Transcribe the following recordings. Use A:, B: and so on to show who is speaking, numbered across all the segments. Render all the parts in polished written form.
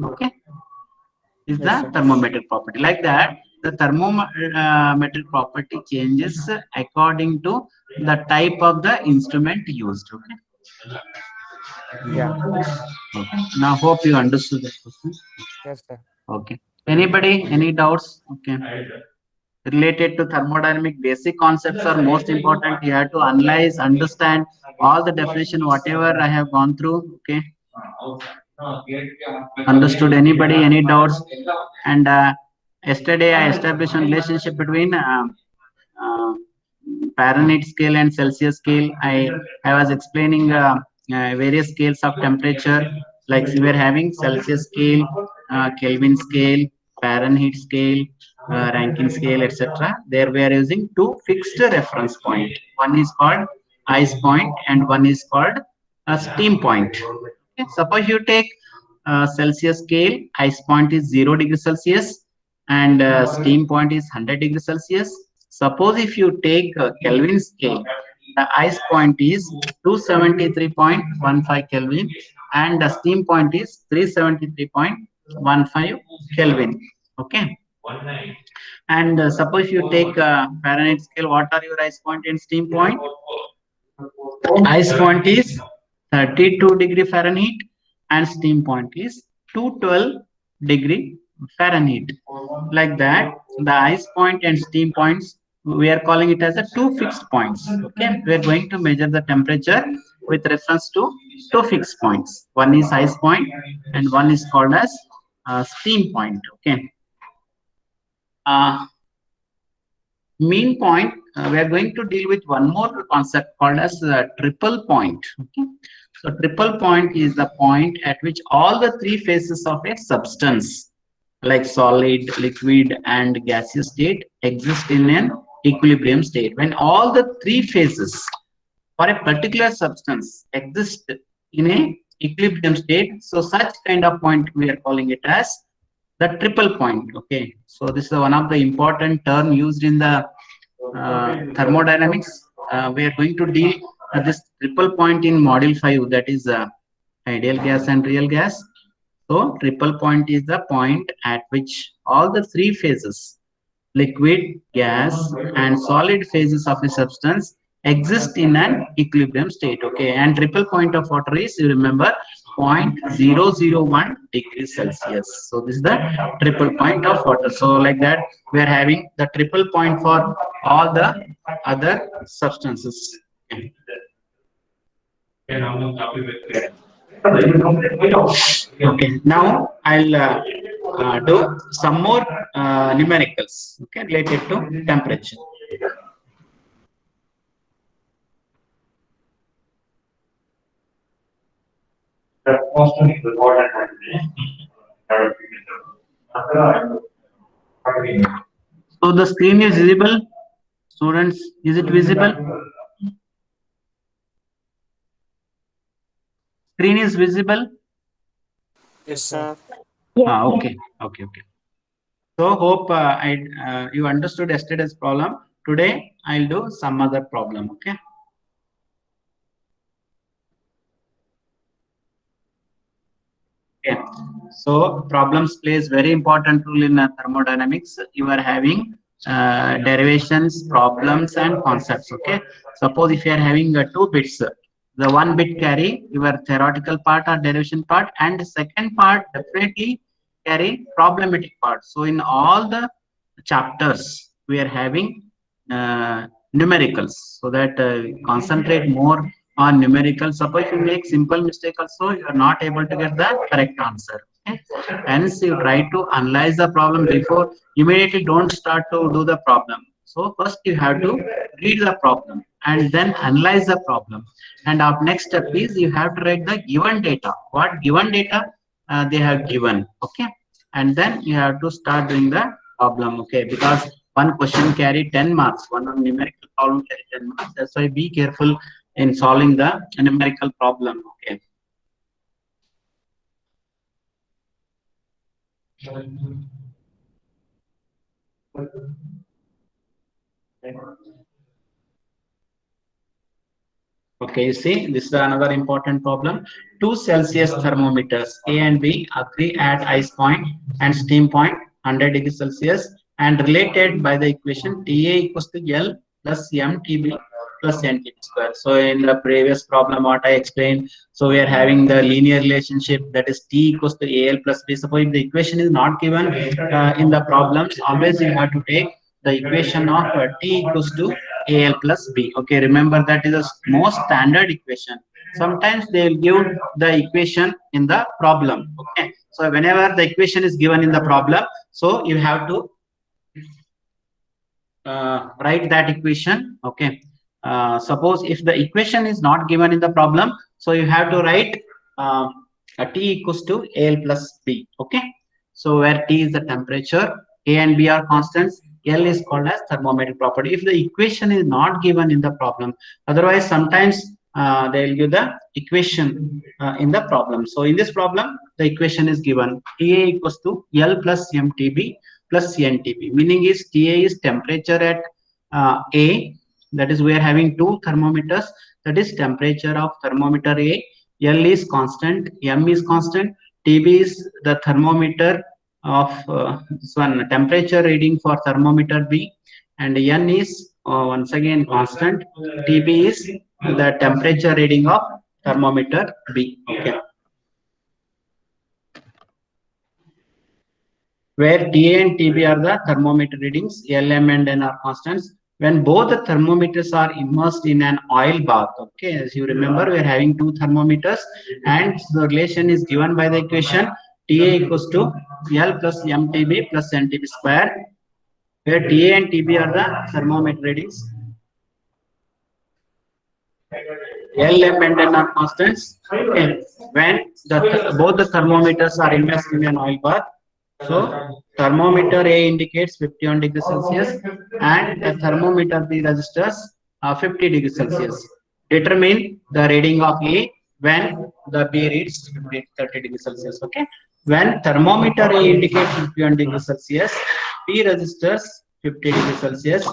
A: Okay, is
B: Yes,
A: the
B: sir.
A: thermometric property. Like that, the thermometric property changes according to the type of the instrument used. Okay.
B: Yeah.
A: Okay. Now, hope you understood the question.
B: Yes, sir.
A: Okay. Anybody, any doubts? Okay. Related to thermodynamic basic concepts are most important. You have to analyze, understand all the definition, whatever I have gone through. Okay. Understood? Anybody, any doubts? And yesterday I established a relationship between uh, Fahrenheit scale and Celsius scale. I was explaining various scales of temperature, like we were having Celsius scale, Kelvin scale, Fahrenheit scale, Rankine scale, etc. There we are using two fixed reference point. One is called ice point and one is called a steam point. Okay. Suppose you take Celsius scale, ice point is 0 degrees Celsius and steam point is 100 degrees Celsius. Suppose if you take Kelvin scale, the ice point is 273.15 Kelvin and the steam point is 373.15 Kelvin. Okay. And suppose you take Fahrenheit scale, what are your ice point and steam point? Ice point is 32 degree Fahrenheit and steam point is 212 degree Fahrenheit. Like that, the ice point and steam points, we are calling it as a two fixed points. Okay, we are going to measure the temperature with reference to two fixed points. One is ice point and one is called as steam point. Okay. Uh, Mean point, we are going to deal with one more concept called as triple point. Okay. So triple point is the point at which all the three phases of a substance like solid, liquid and gaseous state exist in an equilibrium state. When all the three phases for a particular substance exist in a equilibrium state, so such kind of point we are calling it as the triple point. Okay, so this is one of the important term used in the thermodynamics. We are going to deal this triple point in module 5, that is ideal gas and real gas. So triple point is the point at which all the three phases, liquid, gas and solid phases of a substance exist in an equilibrium state. Okay, and triple point of water is, you remember, 0.001 degrees Celsius. So this is the triple point of water. So like that, we are having the triple point for all the other substances. Okay. Okay, now I'll do some more numericals, okay, related to temperature. So the screen is visible, students. Is it visible? Screen is visible.
B: Yes, sir.
A: Ah, okay, okay, okay. So hope you understood yesterday's problem. Today I'll do some other problem. Okay. Okay. So problems plays very important role in thermodynamics. You are having derivations, problems, and concepts. Okay. Suppose if you are having two bits, the one bit carry your theoretical part or derivation part, and the second part definitely carry problematic part. So in all the chapters, we are having numericals, so that concentrate more on numerical. Suppose you make simple mistake also, you are not able to get the correct answer. Okay? Hence, you try to analyze the problem before immediately. Don't start to do the problem. So first you have to read the problem and then analyze the problem. And our next step is you have to write the given data. What given data they have given. Okay, and then you have to start doing the problem. Okay, because one question carry 10 marks, one on numerical problem carry 10 marks. That's why be careful in solving the numerical problem. Okay. Okay, you see, this is another important problem. Two Celsius thermometers A and B agree at ice point and steam point 100 degrees Celsius and related by the equation TA equals to L plus mTB plus NTB square. So in the previous problem what I explained, so we are having the linear relationship, that is T equals to AL plus B. Suppose if the equation is not given in the problems, always you have to take the equation of T equals to AL plus B. Okay, remember that is the most standard equation. Sometimes they will give the equation in the problem. Okay, so whenever the equation is given in the problem, so you have to write that equation. Okay, suppose if the equation is not given in the problem, so you have to write uh, a T equals to AL plus B. Okay, so where T is the temperature, A and B are constants, L is called as thermometric property. If the equation is not given in the problem, otherwise sometimes they will give the equation in the problem. So in this problem, the equation is given TA equals to L plus mTB plus NTB. Meaning is TA is temperature at A. That is we are having two thermometers. That is temperature of thermometer A. L is constant. M is constant. TB is the thermometer of this one temperature reading for thermometer B, and N is once again constant. TB is the temperature reading of thermometer B. Okay, where TA and TB are the thermometer readings, LM and N are constants. When both the thermometers are immersed in an oil bath, okay, as you remember, we are having two thermometers, and the relation is given by the equation TA equals to L plus mTB plus NTB square, where TA and TB are the thermometer readings. L, M, and N are constants. Okay. When both the thermometers are immersed in an oil bath, so thermometer A indicates 51 degrees Celsius and the thermometer B registers 50 degrees Celsius. Determine the reading of A when the B reads 30 degrees Celsius. Okay. When thermometer A indicates 51 degrees Celsius, B registers 50 degrees Celsius.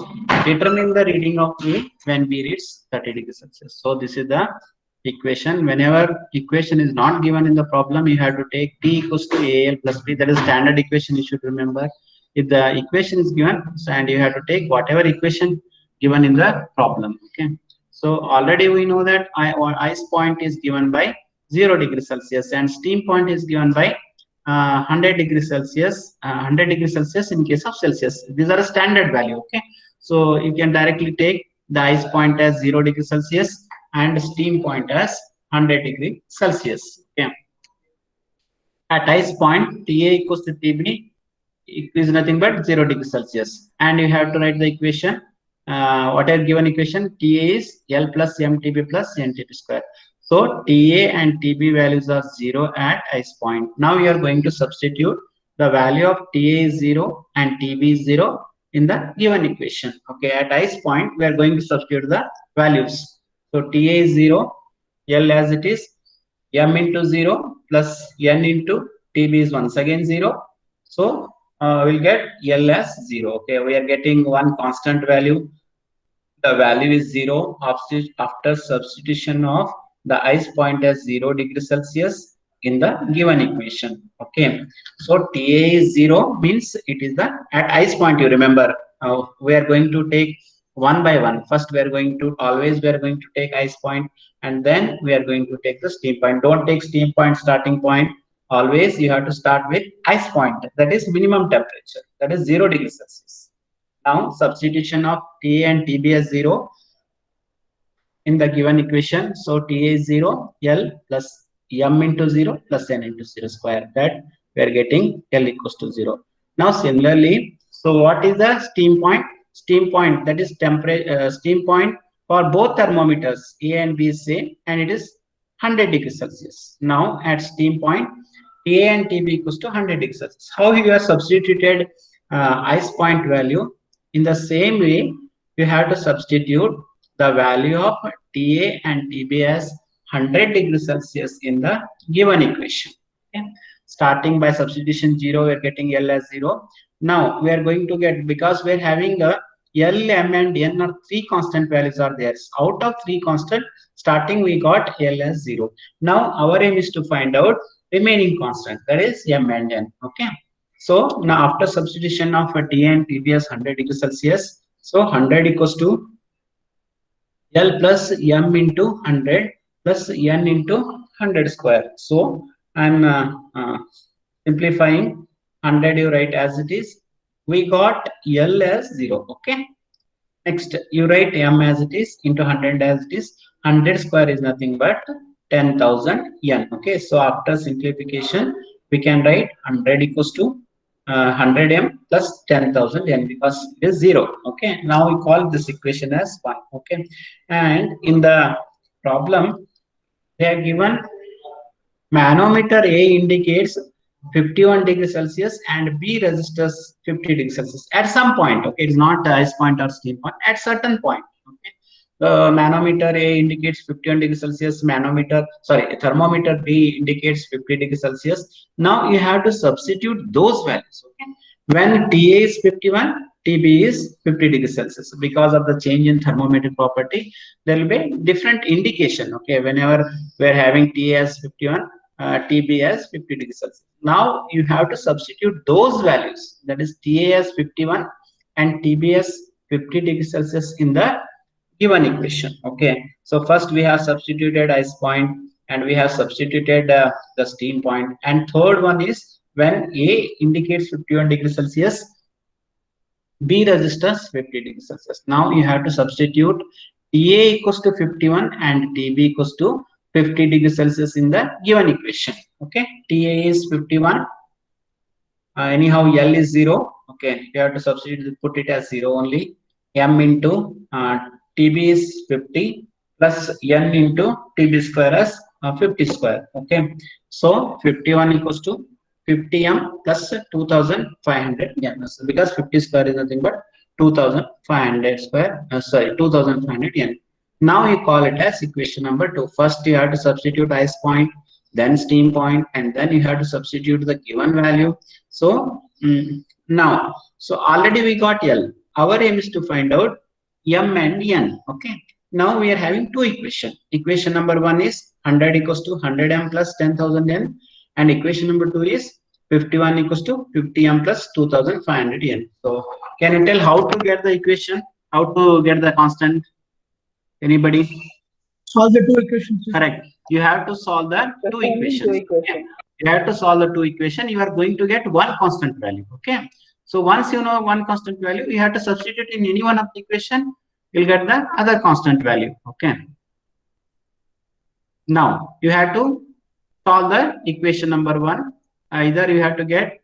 A: Determine the reading of A when B reads 30 degrees Celsius. So this is the equation. Whenever equation is not given in the problem, you have to take T equals to AL plus B. That is standard equation, you should remember. If the equation is given, and you have to take whatever equation given in the problem. Okay, so already we know that ice point is given by 0 degrees Celsius and steam point is given by 100 degrees Celsius, 100 degrees Celsius in case of Celsius. These are a standard value. Okay, so you can directly take the ice point as 0 degrees Celsius and steam point as 100 degree Celsius. Okay. At ice point, TA equals to TB is nothing but 0 degrees Celsius. And you have to write the equation. What are given equation? TA is L plus mTB plus NTB square. So TA and TB values are 0 at ice point. Now you are going to substitute the value of TA is 0 and TB is 0 in the given equation. Okay, at ice point, we are going to substitute the values. So TA is 0, L as it is, M into 0 plus N into TB is once again 0. So we'll get L as 0. Okay, we are getting one constant value. The value is 0 after substitution of the ice point as 0 degrees Celsius in the given equation. Okay, so TA is 0 means it is the at ice point. You remember, we are going to take one by one. First we are going to take ice point, and then we are going to take the steam point. Don't take steam point starting point. Always you have to start with ice point, that is minimum temperature, that is 0 degrees Celsius. Now substitution of TA and TB as 0 in the given equation. So TA is 0, L plus M into 0 plus N into 0 square, that we are getting L equals to 0. Now similarly, so what is the steam point? Steam point, that is temperature, steam point for both thermometers A and B is same, and it is 100 degrees Celsius. Now at steam point, TA and TB equals to 100 degrees Celsius. How you have substituted ice point value? In the same way, you have to substitute the value of TA and TB as 100 degrees Celsius in the given equation. Okay. Starting by substitution 0, we are getting L as 0. Now we are going to get, because we are having a L, M, and N are three constant values are there. Out of three constant, starting we got L as 0. Now our aim is to find out remaining constant, that is M and N. Okay. So now after substitution of T and TB as 100 degrees Celsius, so 100 equals to L plus M into 100 plus N into 100 square. So I'm simplifying 100, you write as it is. We got L as 0. Okay. Next, you write M as it is into 100 as it is. 100 square is nothing but 10,000 N. Okay. So after simplification, we can write 100 equals to 100 M plus 10,000 N because it is 0. Okay. Now we call this equation as 1. Okay. And in the problem, they are given manometer A indicates 51 degrees Celsius and B registers 50 degrees Celsius at some point. Okay, it's not ice point or steam point, at certain point. Okay, the manometer A indicates 51 degrees Celsius, thermometer B indicates 50 degrees Celsius. Now you have to substitute those values. Okay, when TA is 51, TB is 50 degrees Celsius. Because of the change in thermometric property, there will be different indication. Okay, whenever we're having TA as 51, TB as 50 degrees Celsius. Now you have to substitute those values, that is TA as 51 and TB as 50 degrees Celsius in the given equation. Okay, so first we have substituted ice point and we have substituted the steam point, and third one is when A indicates 51 degrees Celsius, B registers 50 degrees Celsius. Now you have to substitute TA equals to 51 and TB equals to 50 degrees Celsius in the given equation. Okay, TA is 51. Anyhow, L is 0. Okay, you have to substitute, put it as 0 only. M into TB is 50 plus N into TB square as 50 square. Okay, so 51 equals to 50M plus 2500 N, because 50 square is nothing but 2500 square, 2500 N. Now you call it as equation number 2. First you have to substitute ice point, then steam point, and then you have to substitute the given value. So now, so already we got L. Our aim is to find out M and N. Okay. Now we are having two equations. Equation number 1 is 100 equals to 100M plus 10,000 N, and equation number 2 is 51 equals to 50M plus 2500 N. So can you tell how to get the equation? How to get the constant? Anybody?
C: Solve the two equations.
A: Correct. You have to solve the two equations. Okay. You have to solve the two equations. You are going to get one constant value. Okay. So once you know one constant value, you have to substitute in any one of the equation. You'll get the other constant value. Okay. Now you have to solve the equation number 1. Either you have to get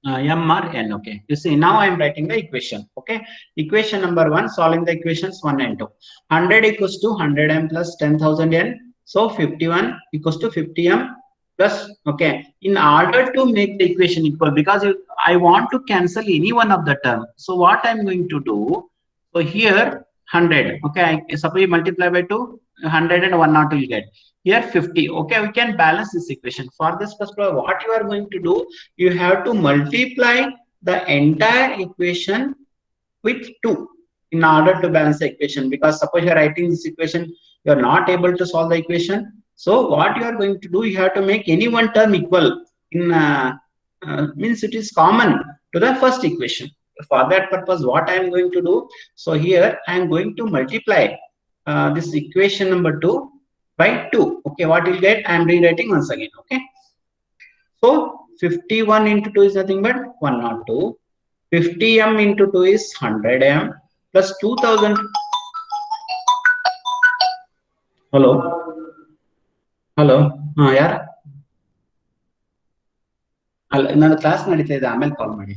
A: M or N. Okay, you see, now I am writing the equation. Okay, equation number 1, solving the equations 1 and 2. 100 equals to 100M plus 10,000 N. So 51 equals to 50M plus. Okay, in order to make the equation equal, because I want to cancel any one of the term. So what I am going to do? So here 100. Okay, suppose you multiply by 2, 100 and 102 you get. Here 50. Okay, we can balance this equation. For this particular, what you are going to do, you have to multiply the entire equation with 2 in order to balance the equation. Because suppose you are writing this equation, you are not able to solve the equation. So what you are going to do, you have to make any one term equal in means it is common to the first equation. For that purpose, what I am going to do, so here I am going to multiply this equation number 2 by 2. Okay, what you'll get, I am rewriting once again. Okay, so 51 into 2 is nothing but 102. 50M into 2 is 100M plus 2000. Hello, ಯಾರ ಅಲ್ಲ, ನನ್ನ class ನಡೀತಾ ಇದೆ, ಆಮೇಲೆ ಕಾಲ್ ಮಾಡಿ.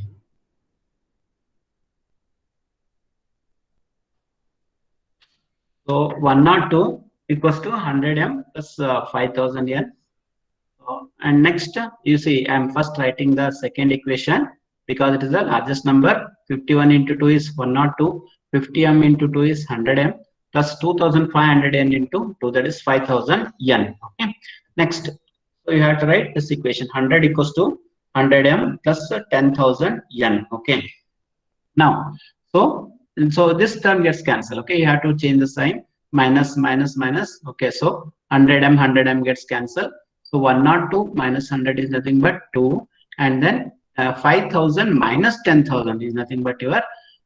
A: So 102 equals to 100M plus 5000 N. And next, you see, I am first writing the second equation because it is the largest number. 51 into 2 is 102. 50M into 2 is 100M plus 2500 N into 2, that is 5000 N. Okay. Next, so you have to write this equation. 100 equals to 100M plus 10,000 N. Okay. Now, So, this term gets cancelled. Okay, you have to change the sign, minus, minus, minus. Okay, so 100m gets cancelled. So 102 minus 100 is nothing but 2, and then 5,000 minus 10,000 is nothing but your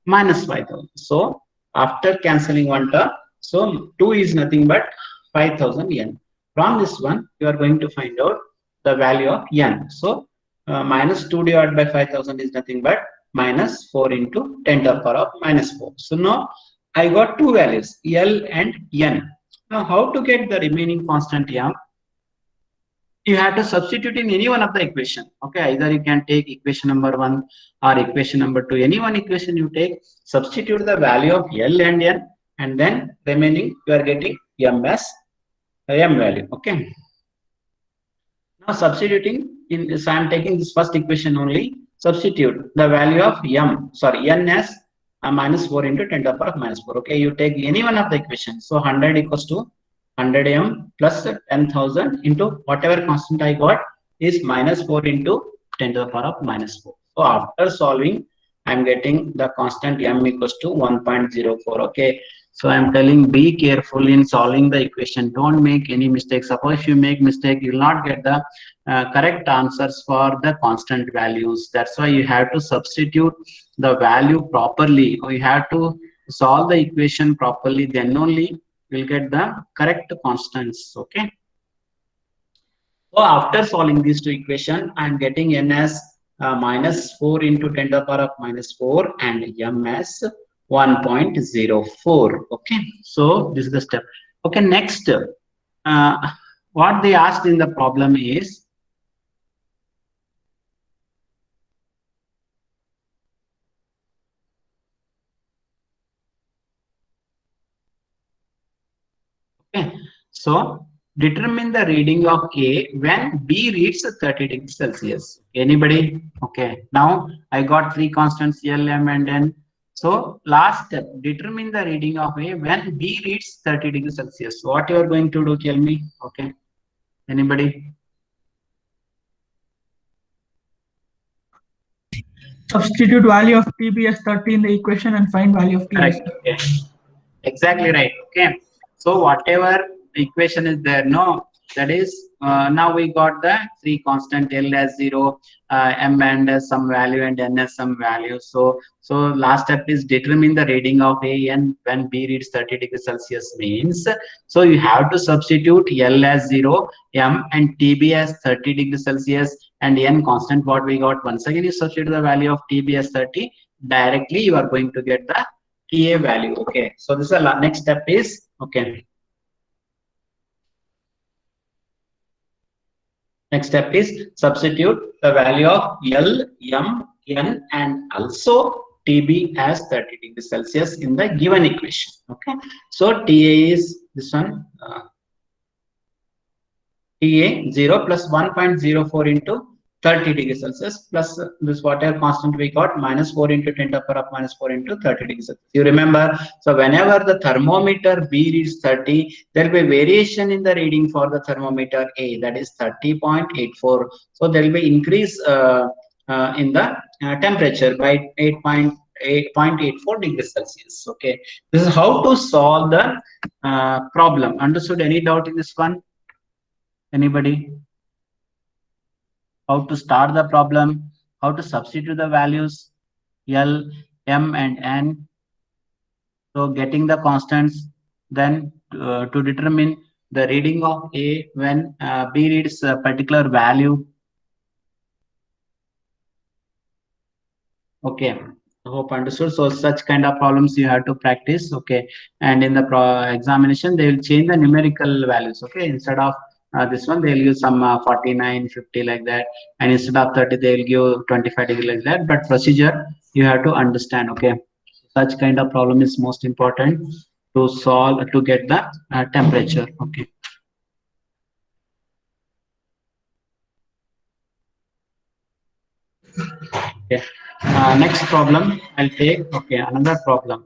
A: minus 5,000. So after cancelling one term, so 2 is nothing but 5,000 yen. From this one, you are going to find out the value of yen. So minus 2 divided by 5,000 is nothing but minus 4 into 10 to the power of minus 4. So now I got two values, L and N. Now how to get the remaining constant M? You have to substitute in any one of the equation. Okay, either you can take equation number 1 or equation number 2. Any one equation you take, substitute the value of L and N, and then remaining you are getting M as M value. Okay. Now substituting in this, I am taking this first equation only. Substitute the value of n as minus 4 into 10 to the power of minus 4. Okay, you take any one of the equations. So 100 equals to 100m plus 10,000 into whatever constant I got is minus 4 into 10 to the power of minus 4. So after solving, I am getting the constant m equals to 1.04. Okay. So I'm telling, be careful in solving the equation. Don't make any mistake. Suppose you make mistake, you will not get the correct answers for the constant values. That's why you have to substitute the value properly. You have to solve the equation properly. Then only you'll get the correct constants. Okay. So after solving these two equations, I'm getting n as minus 4 into 10 to the power of minus 4 and m as 1.04. Okay, so this is the step. Okay, next, what they asked in the problem is, okay, so determine the reading of A when B reads 30 degrees Celsius. Anybody? Okay, now I got three constants L, M, and N. So last step, determine the reading of A when B reads 30 degrees Celsius. What you are going to do, tell me. Okay, anybody?
C: Substitute value of TB as 30 in the equation and find value of TS.
A: Okay. Exactly right. Okay. So whatever equation is there, no, that is now we got the three constant L as 0, M and as some value, and N as some value. So last step is determine the reading of A and when B reads 30 degrees Celsius means. So you have to substitute L as 0, M and TB as 30 degrees Celsius, and N constant what we got. Once again, you substitute the value of TB as 30. Directly you are going to get the TA value. Okay, so this is the next step is, okay, next step is substitute the value of L, M, N and also TB as 30 degrees Celsius in the given equation. Okay, so TA is this one, TA 0 plus 1.04 into 30 degrees Celsius plus this whatever constant we got, minus 4 into 10 to the power of minus 4 into 30 degrees Celsius. You remember, so whenever the thermometer B reads 30, there will be variation in the reading for the thermometer A, that is 30.84. So there will be increase in the temperature by 8.84 degrees Celsius. Okay, this is how to solve the problem. Understood? Any doubt in this one? Anybody? How to start the problem, how to substitute the values L, M and N. So getting the constants, then to determine the reading of A when B reads a particular value. Okay, I hope understood. So such kind of problems you have to practice. Okay, and in the examination they will change the numerical values. Okay, instead of this one they'll use some 49, 50 like that, and instead of 30 they'll give 25 degree like that. But procedure you have to understand. Okay, such kind of problem is most important to solve, to get the temperature. Okay. Okay. Next problem I'll take. Okay, another problem.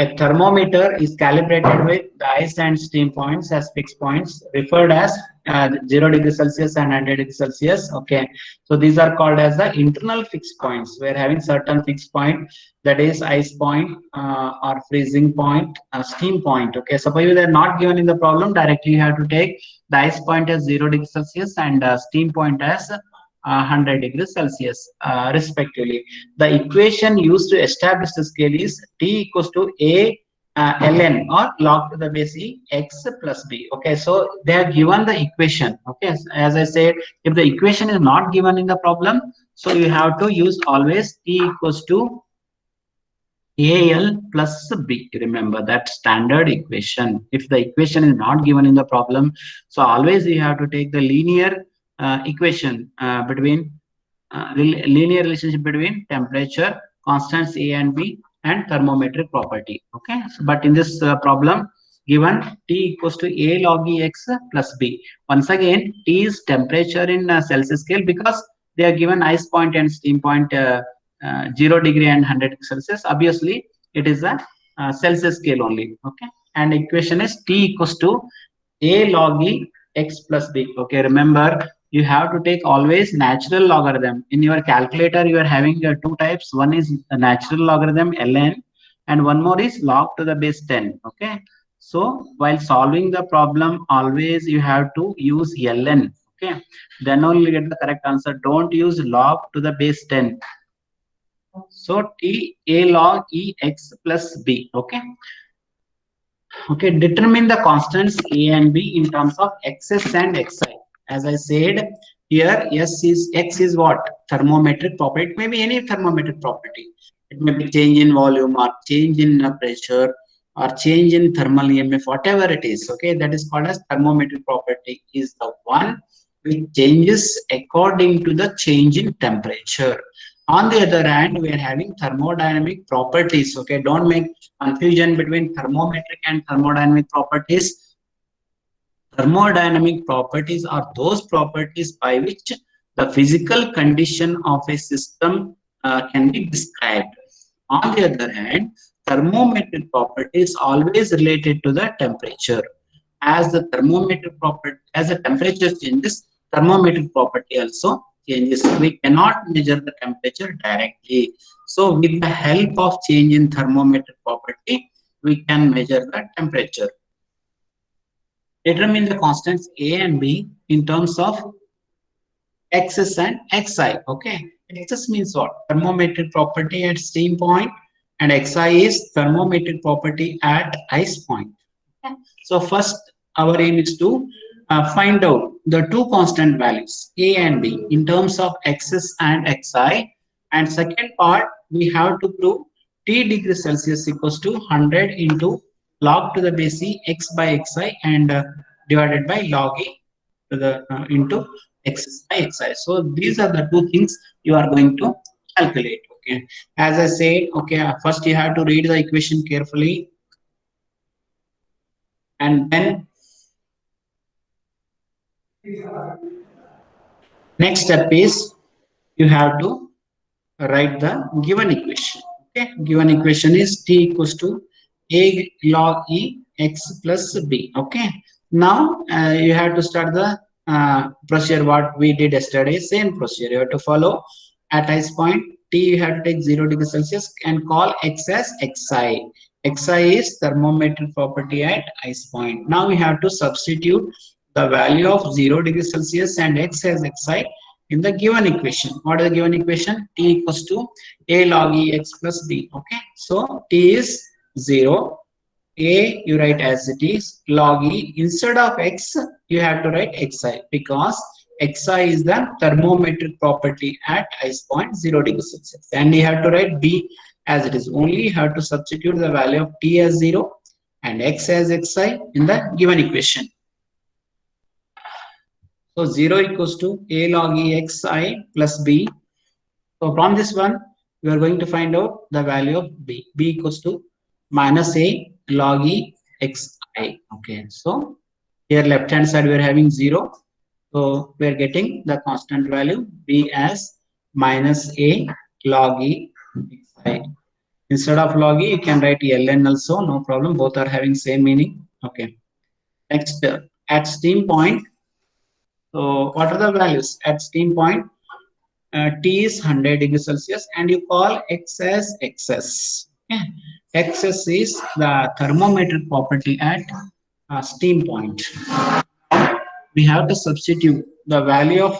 A: A thermometer is calibrated with the ice and steam points as fixed points, referred as 0 degree Celsius and 100 degree Celsius. Okay, so these are called as the internal fixed points. We're having certain fixed point, that is ice point or freezing point, steam point. Okay, suppose they're not given in the problem, directly you have to take the ice point as 0 degree Celsius and steam point as 100 degrees Celsius respectively. The equation used to establish the scale is T equals to A ln or log to the base E x plus B. Okay, so they have given the equation. Okay, as I said, if the equation is not given in the problem, so you have to use always T equals to AL plus B. Remember that standard equation. If the equation is not given in the problem, so always you have to take the linear equation between linear relationship between temperature, constants A and B, and thermometric property. Okay, so, but in this problem, given T equals to A log E x plus B. Once again, T is temperature in Celsius scale because they are given ice point and steam point 0 degree and 100 Celsius. Obviously, it is a Celsius scale only. Okay, and equation is T equals to A log E x plus B. Okay, remember you have to take always natural logarithm. In your calculator, you are having two types. One is a natural logarithm ln, and one more is log to the base 10. Okay, so while solving the problem, always you have to use ln. Okay, then only you get the correct answer. Don't use log to the base 10. So T A log E x plus B. Okay. Okay, determine the constants A and B in terms of xs and xi. As I said, here x is what? Thermometric property. It may be any thermometric property. It may be change in volume or change in pressure or change in thermal EMF, whatever it is. Okay, that is called as thermometric property, is the one which changes according to the change in temperature. On the other hand, we are having thermodynamic properties. Okay, don't make confusion between thermometric and thermodynamic properties. Thermodynamic properties are those properties by which the physical condition of a system can be described. On the other hand, thermometric property is always related to the temperature. As the thermometric property, as the temperature changes, thermometric property also changes. We cannot measure the temperature directly. So with the help of change in thermometric property, we can measure the temperature. Determine the constants A and B in terms of xs and xi. Okay, xs means what? Thermometric property at steam point, and xi is thermometric property at ice point. Okay. So first, our aim is to find out the two constant values A and B in terms of xs and xi, and second part we have to prove T degrees Celsius equals to 100 into log to the base E x by xi and divided by log E to the into x by xi. So these are the two things you are going to calculate. Okay, as I said, okay, first you have to read the equation carefully, and then next step is you have to write the given equation. Okay, given equation is T equals to A log E x plus B. Okay, now you have to start the procedure what we did yesterday. Same procedure you have to follow. At ice point T, you have to take 0 degrees Celsius and call x as xi. Xi is thermometric property at ice point. Now we have to substitute the value of 0 degrees Celsius and x as xi in the given equation. What is the given equation? T equals to A log E x plus B. Okay, so T is 0. A you write as it is, log E, instead of x you have to write xi because xi is the thermometric property at ice point 0 degrees Celsius, and you have to write B as it is. Only you have to substitute the value of T as 0 and x as xi in the given equation. So 0 equals to A log E xi plus B. So from this one we are going to find out the value of B. B equals to minus A log E xi. Okay, so here left hand side we are having 0. So we are getting the constant value B as minus A log E xi. Instead of log e, you can write ln also, no problem. Both are having same meaning. Okay. Next, at steam point. So what are the values at steam point? T is 100 degrees Celsius, and you call X as XS. Okay. XS is the thermometric property at steam point. We have to substitute the value of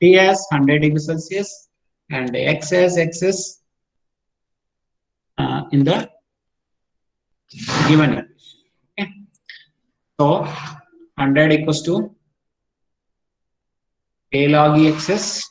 A: T as 100 degrees Celsius and X as XS in the given equation. Okay. So 100 equals to A log E XS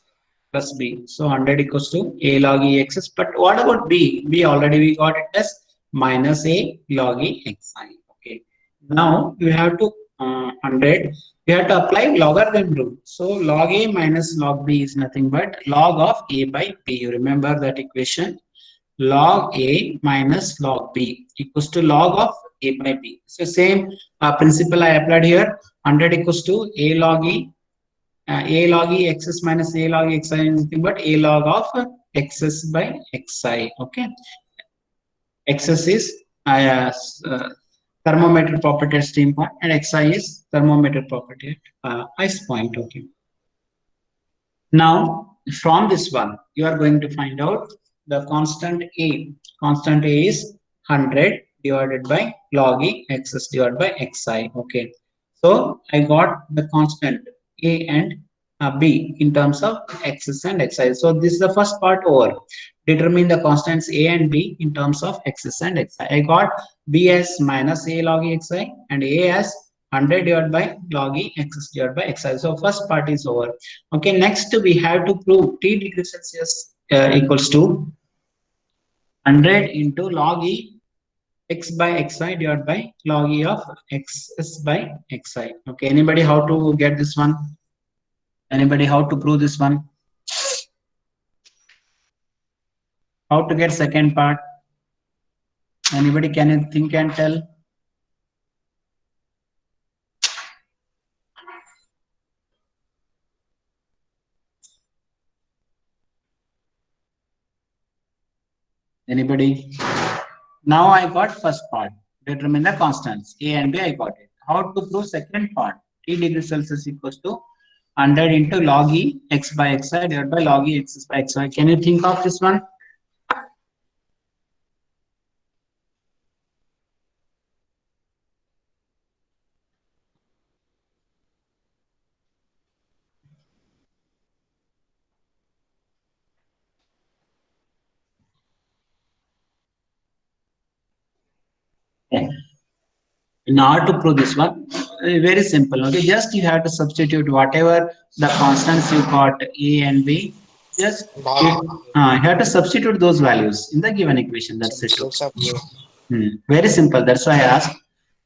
A: plus B. So 100 equals to A log E XS. But what about B? B already we got it as minus A log E XI. Okay. Now you have to 100. You have to apply logarithm rule. So log A minus log B is nothing but log of A by B. You remember that equation? Log A minus log B equals to log of A by B. So same principle I applied here. 100 equals to A log E. A log E XS minus A log E XI is nothing but A log of XS by XI. Okay. XS is thermometer property at steam point, and XI is thermometer property at ice point. Okay. Now, from this one, you are going to find out the constant A. Constant A is 100 divided by log E XS divided by XI. Okay. So I got the constant A and B in terms of XS and XI. So this is the first part over. Determine the constants A and B in terms of XS and XI. I got B as minus A log E XI and A as 100 divided by log E XS divided by XI. So first part is over. Okay, next we have to prove T degrees Celsius equals to 100 into log E X by Xi divided by log E of XS by Xi. Okay, anybody how to get this one? Anybody how to prove this one? How to get second part? Anybody can think and tell? Anybody? Now I got first part. Determine the constants A and B. I got it. How to prove second part? T degrees Celsius equals to 100 into log E X by Xi divided by log E X by Xi. Can you think of this one? Okay. In order to prove this one, very simple. Okay, just you have to substitute whatever the constants you got A and B. Just you have to substitute those values in the given equation. That's it. Very simple. That's why I asked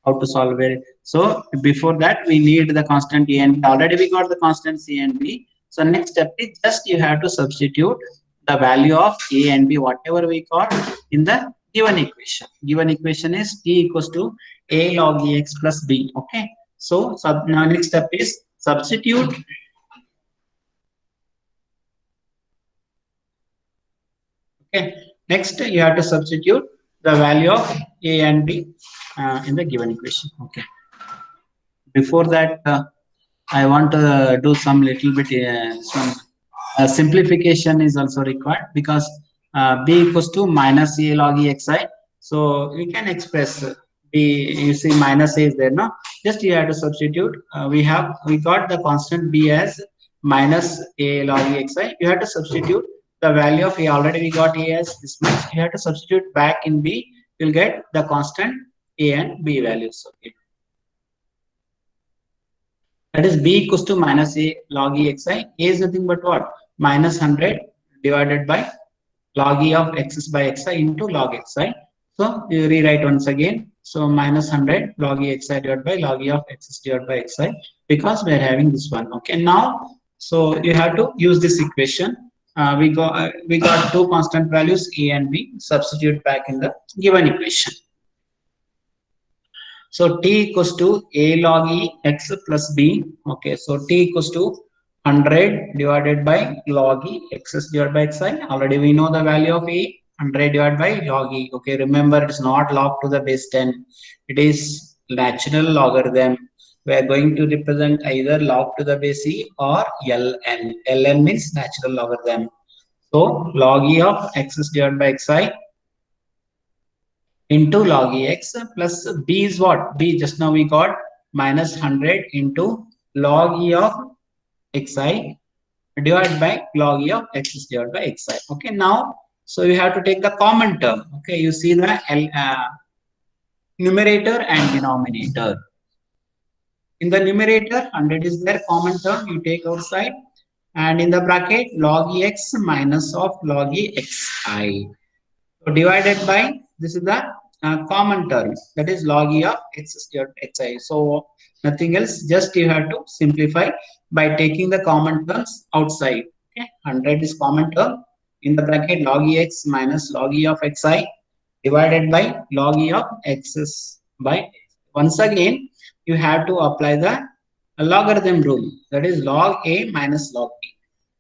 A: how to solve it. So before that, we need the constant A and B. Already we got the constants A and B. So next step is just you have to substitute the value of A and B, whatever we got in the given equation. Given equation is T equals to A log E X plus B. Okay. So now next step is substitute. Okay. Next you have to substitute the value of A and B in the given equation. Okay. Before that, I want to do some little bit simplification is also required, because B equals to minus A log E Xi. So we can express B. You see minus A is there, no? Just you have to substitute. We got the constant B as minus A log E Xi. You have to substitute the value of A. Already we got A as this much. You have to substitute back in B. You'll get the constant A and B values. Okay. That is B equals to minus A log E Xi. A is nothing but what? Minus 100 divided by log E of Xs by Xi into log Xi. So you rewrite once again. So minus 100 log E Xi divided by log E of Xs divided by Xi, because we are having this one. Okay. Now, so you have to use this equation. We got two constant values A and B. Substitute back in the given equation. So T equals to A log E X plus B. Okay, so T equals to 100 divided by log E xs divided by xi. Already we know the value of E, 100 divided by log E. Okay, remember it's not log to the base 10. It is natural logarithm. We are going to represent either log to the base E or ln. Ln means natural logarithm. So log E of xs divided by xi into log ex plus b is what? B just now we got minus 100 into log E of xi divided by log E of x is divided by xi. Okay, now so you have to take the common term. Okay, you see the numerator and denominator. In the numerator, 100 is their common term, you take outside, and in the bracket log ex minus of log e xi. So divided by, this is the common term, that is log e of x squared xi. So nothing else, just you have to simplify by taking the common terms outside. Okay, 100 is common term, in the bracket log e x minus log e of xi divided by log e of x by x. Once again, you have to apply the logarithm rule, that is log a minus log b.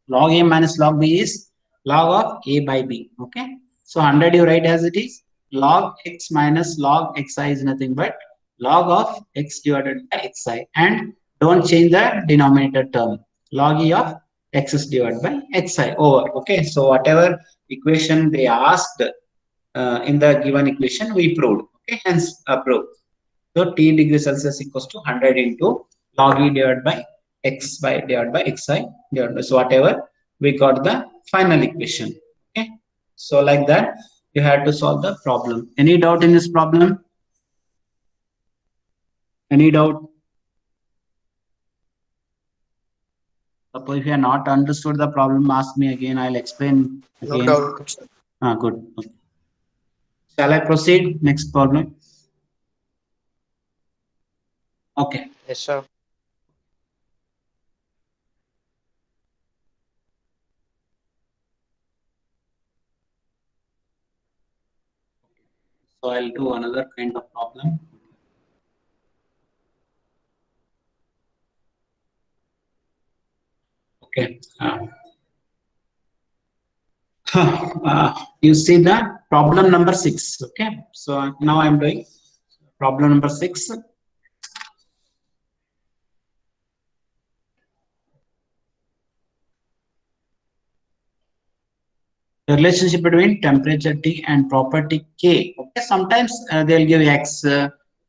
A: Log a minus log b is log of a by b. Okay, so 100 you write as it is. Log x minus log xi is nothing but log of x divided by xi, and don't change the denominator term. Log e of x is divided by xi over. Okay, so whatever equation they asked in the given equation we proved. Okay, hence approved. So T degree Celsius equals to 100 into log E divided by x by divided by xi divided by, so whatever we got the final equation. Okay, so like that you have to solve the problem. Any doubt in this problem? Any doubt? Suppose if you have not understood the problem, ask me again, I'll explain again.
B: No doubt, sir.
A: Good. Okay. Shall I proceed? Next problem. Okay.
B: Yes, sir.
A: So I'll do another kind of problem. Okay. You see the problem number 6. Okay. So now I'm doing problem number 6. The relationship between temperature T and property K. Okay, sometimes they'll give X,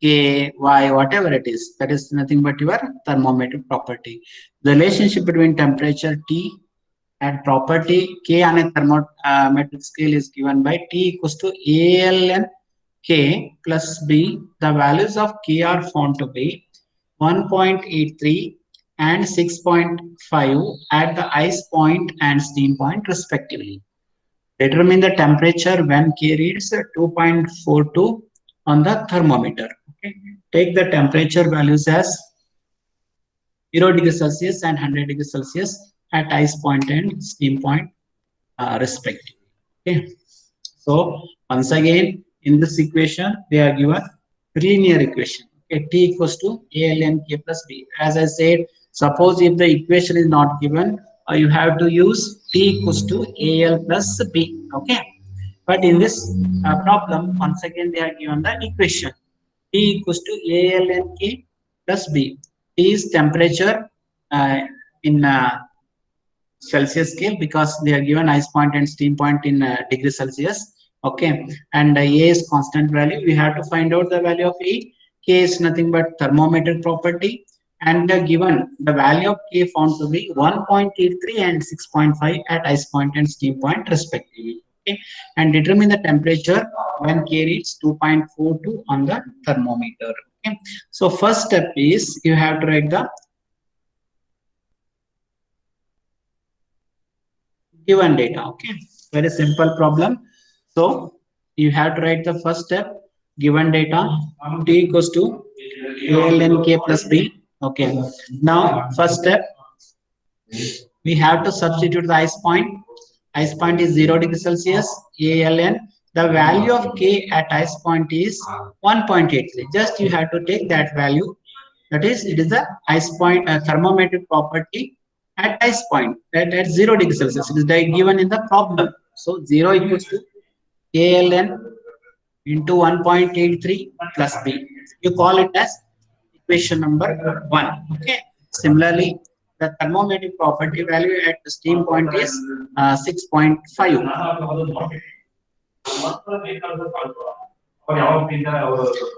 A: K, Y, whatever it is. That is nothing but your thermometer property. The relationship between temperature T and property K on a thermometric scale is given by T equals to ALN K plus B. The values of K are found to be 1.83 and 6.5 at the ice point and steam point respectively. Determine the temperature when K reads 2.42 on the thermometer. Okay. Take the temperature values as 0 degrees Celsius and 100 degrees Celsius at ice point and steam point respectively. Okay. So once again, in this equation, they are given linear equation. Okay. T equals to ALN K plus B. As I said, suppose if the equation is not given, you have to use T equals to AL plus B. Okay. But in this problem, once again, they are given the equation. T equals to ALN K plus B. T is temperature in Celsius scale, because they are given ice point and steam point in degrees Celsius. Okay, and A is constant value. We have to find out the value of A. K is nothing but thermometer property, and given the value of K found to be 1.83 and 6.5 at ice point and steam point respectively. Okay, and determine the temperature when K reads 2.42 on the thermometer. Okay, so first step is you have to write the given data. Okay, very simple problem. So you have to write the first step, given data, T equals to ALN K plus B. Okay, now first step, we have to substitute the ice point. Ice point is 0 degrees Celsius, ALN. The value of K at ice point is 1.83. Just you have to take that value. That is, it is the ice point thermometric property at ice point at 0 degrees Celsius. It is given in the problem. So 0 equals to ALN into 1.83 plus B. You call it as equation number 1. Okay. Similarly, the thermometric property value at the steam point is 6.5.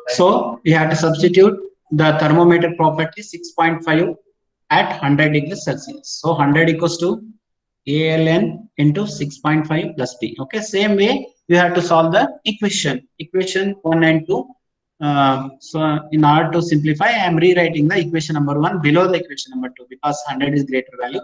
A: So you have to substitute the thermometer property 6.5 at 100 degrees Celsius. So 100 equals to ALN into 6.5 plus B. Okay, same way you have to solve the equation 1 and 2. So in order to simplify, I am rewriting the equation number 1 below the equation number 2 because 100 is greater value.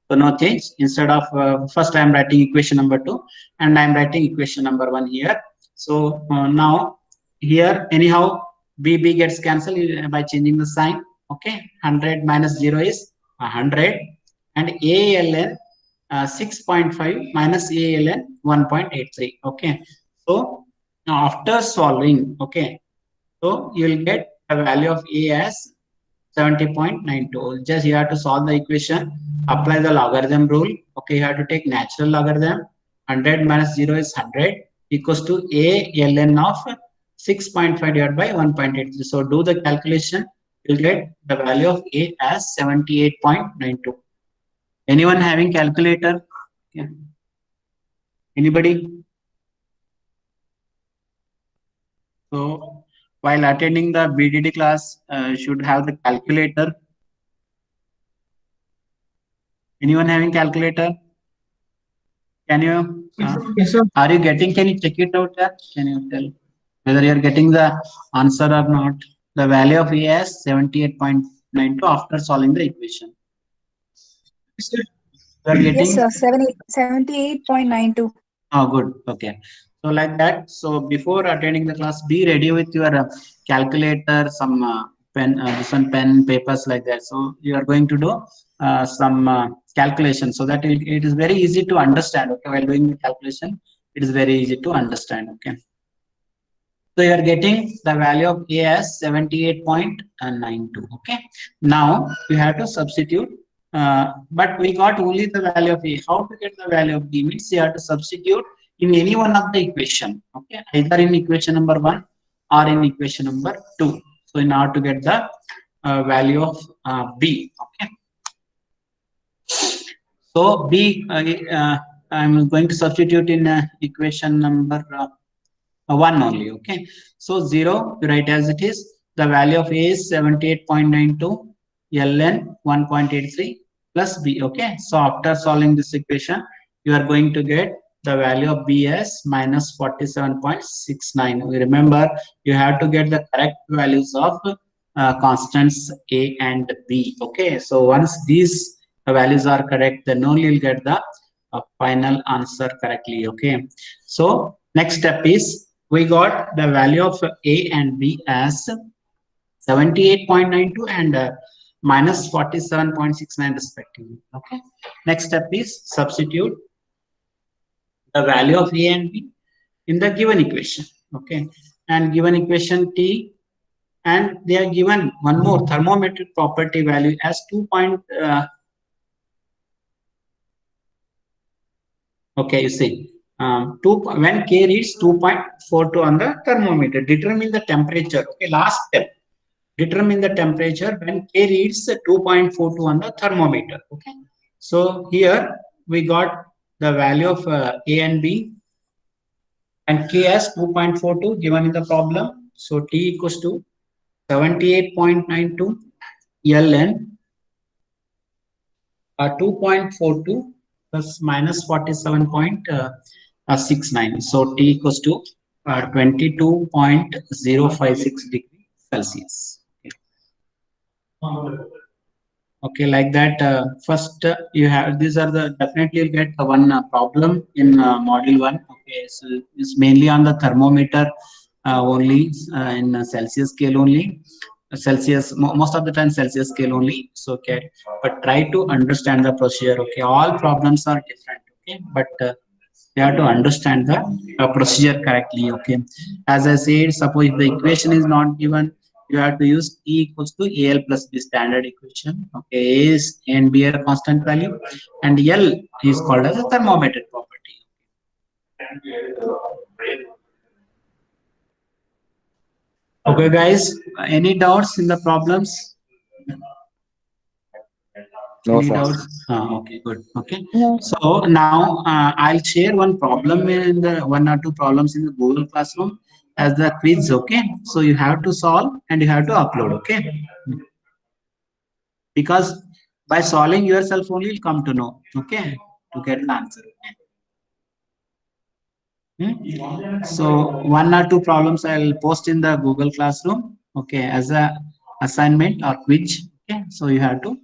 A: So no change. Instead of first I am writing equation number 2 and I am writing equation number 1 here. So now here anyhow BB gets cancelled by changing the sign. Okay, 100 minus 0 is 100 and ALN 6.5 minus ALN 1.83. Okay, so now after solving, okay, so you will get the value of A as 70.92. Just you have to solve the equation, apply the logarithm rule. Okay, you have to take natural logarithm. 100 minus 0 is 100 equals to ALN of 6.5 divided by 1.83. So do the calculation, you'll get the value of A as 78.92. Anyone having calculator? Yeah. Anybody? So while attending the BDD class, should have the calculator. Anyone having calculator? Can you?
C: Yes, sir.
A: Are you getting? Can you check it out? Can you tell whether you are getting the answer or not? The value of A as 78.92 after solving the equation.
C: Yes, sir.
A: You are getting?
D: Yes, sir. 78.92.
A: Oh, good. Okay. So like that. So before attending the class, be ready with your calculator, some pen, papers like that. So you are going to do some calculation so that it is very easy to understand. Okay, while doing the calculation, it is very easy to understand. Okay. So you are getting the value of A as 78.92. Okay. Now you have to substitute. But we got only the value of A. How to get the value of B means you have to substitute in any one of the equation. Okay, either in equation number 1 or in equation number 2. So in order to get the value of B. Okay. So B, I'm going to substitute in equation number 1 only. Okay. So 0, you write as it is. The value of A is 78.92. LN 1.83 plus B. Okay, so after solving this equation, you are going to get the value of B as minus 47.69. Remember, you have to get the correct values of constants A and B. Okay, so once these values are correct, then only you'll get the final answer correctly. Okay, so next step is we got the value of A and B as 78.92 and minus 47.69 respectively. Okay. Next step is substitute the value of A and B in the given equation. Okay. And given equation T, and they are given one more thermometric property value as 2. Okay, you see. When K reads 2.42 on the thermometer, determine the temperature. Okay, last step. Determine the temperature when K reads 2.42 on the thermometer. Okay, so here we got the value of A and B and K as 2.42 given in the problem. So T equals to 78.92 LN 2.42 plus minus 47.69. So T equals to 22.056 degrees Celsius. Okay, like that. First, you have these are the definitely you'll get one problem in module 1. Okay, so it's mainly on the thermometer only in Celsius scale only. Celsius most of the time Celsius scale only. So okay, but try to understand the procedure. Okay, all problems are different. Okay, but you have to understand the procedure correctly. Okay, as I said, suppose if the equation is not given, you have to use E equals to AL plus B standard equation. Okay, A is A and B are a constant value, and L is called as a thermometer property. Okay, guys, any doubts in the problems?
E: No,
A: Any
E: sir.
A: doubts? Okay, good. Okay.
D: No.
A: So now I'll share one problem in the one or two problems in the Google Classroom as the quiz. Okay. So you have to solve and you have to upload. Okay. Because by solving yourself only you'll come to know. Okay. To get an answer. So one or two problems I'll post in the Google Classroom. Okay. As a assignment or quiz. Okay. So you have to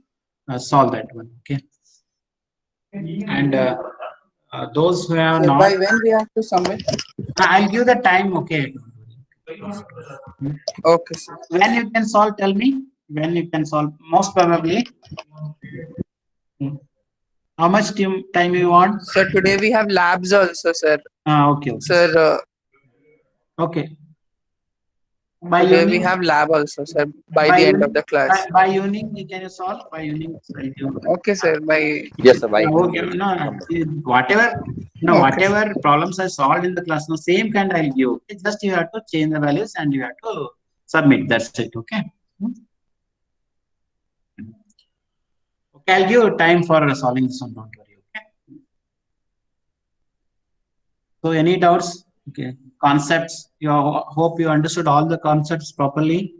A: solve that one. Okay. And those who have not,
F: By when we have to submit?
A: I'll give the time. Okay.
F: Okay, sir.
A: When you can solve, tell me. When you can solve, most probably. How much time you want?
F: Sir, today we have labs also, sir.
A: Okay. Okay.
F: Sir,
A: Okay. By
F: today we
A: evening,
F: have lab also, sir, by the end of the class.
A: by evening, can you solve? By evening,
F: Okay, sir.
E: Yes, sir. By
A: okay. No, whatever. No,
F: Okay.
A: whatever problems I solved in the class, no same kind I'll give. Okay? Just you have to change the values and you have to submit. That's it. Okay. Okay, I'll give you time for solving this one. Don't worry. Okay. So, any doubts? Okay. Concepts. You hope you understood all the concepts properly.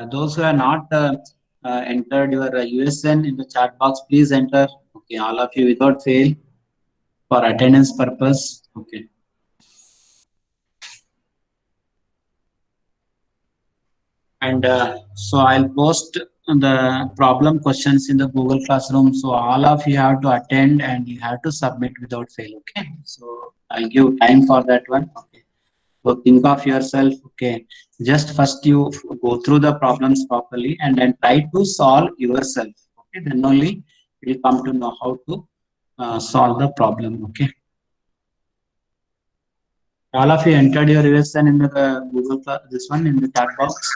A: Those who are not entered your USN in the chat box, please enter. Okay, all of you without fail for attendance purpose. Okay. And so I'll post the problem questions in the Google Classroom. So all of you have to attend and you have to submit without fail. Okay. So I'll give time for that one. Okay. So think of yourself. Okay. Just first you go through the problems properly and then try to solve yourself. Okay. Then only you'll come to know how to solve the problem. Okay. All of you entered your USN in the Google Class, this one in the chat box.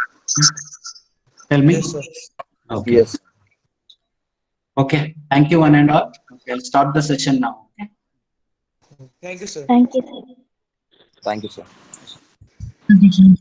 A: Tell me.
B: Yes, sir.
A: Okay.
E: Yes.
A: Okay. Thank you, one and all. Okay, I'll start the session now. Okay.
B: Thank you, sir.
D: Thank you, sir.
E: Thank you, sir.
C: Thank you, sir.